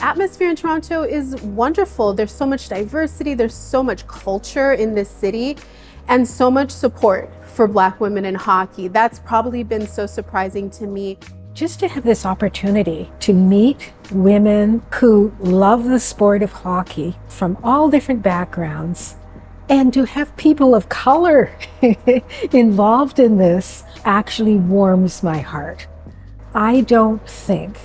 atmosphere in Toronto is wonderful. There's so much diversity, there's so much culture in this city, and so much support for Black women in hockey. That's probably been so surprising to me. Just to have this opportunity to meet women who love the sport of hockey from all different backgrounds, and to have people of color involved in this actually warms my heart. I don't think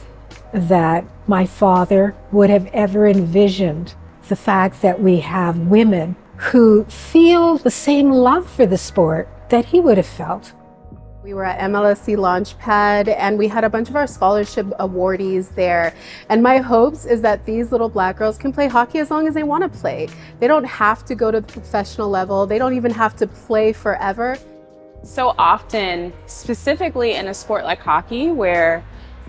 that my father would have ever envisioned the fact that we have women who feel the same love for the sport that he would have felt. We were at MLSE launchpad and we had a bunch of our scholarship awardees there. And my hopes is that these little Black girls can play hockey as long as they want to play. They don't have to go to the professional level. They don't even have to play forever. So often, specifically in a sport like hockey, where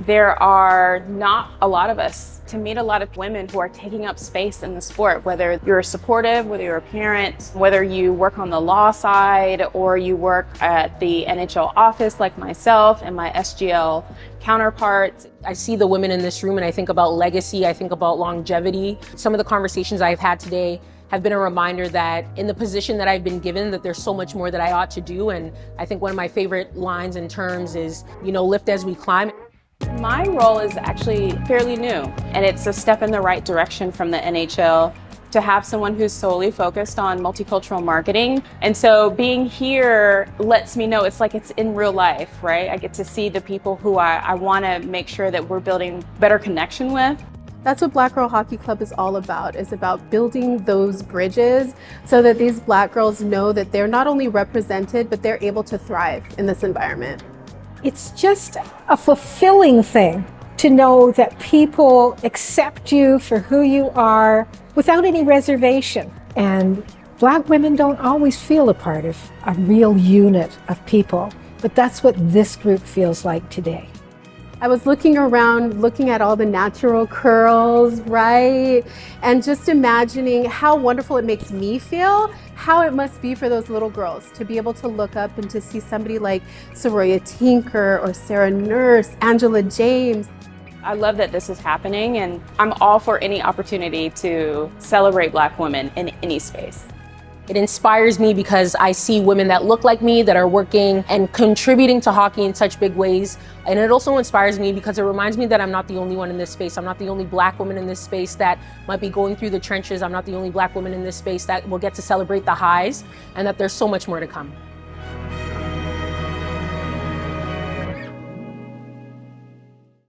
there are not a lot of us, to meet a lot of women who are taking up space in the sport, whether you're supportive, whether you're a parent, whether you work on the law side or you work at the NHL office like myself and my SGL counterparts. I see the women in this room and I think about legacy, I think about longevity. Some of the conversations I've had today have been a reminder that in the position that I've been given, that there's so much more that I ought to do. And I think one of my favorite lines and terms is, lift as we climb. My role is actually fairly new, and it's a step in the right direction from the NHL to have someone who's solely focused on multicultural marketing. And so being here lets me know it's like it's in real life, right? I get to see the people who I want to make sure that we're building better connection with. That's what Black Girl Hockey Club is all about. It's about building those bridges so that these Black girls know that they're not only represented, but they're able to thrive in this environment. It's just a fulfilling thing to know that people accept you for who you are without any reservation. And Black women don't always feel a part of a real unit of people, but that's what this group feels like today. I was looking around, looking at all the natural curls, right? And just imagining how wonderful it makes me feel, how it must be for those little girls to be able to look up and to see somebody like Soroya Tinker or Sarah Nurse, Angela James. I love that this is happening, and I'm all for any opportunity to celebrate Black women in any space. It inspires me because I see women that look like me that are working and contributing to hockey in such big ways. And it also inspires me because it reminds me that I'm not the only one in this space. I'm not the only Black woman in this space that might be going through the trenches. I'm not the only Black woman in this space that will get to celebrate the highs, and that there's so much more to come.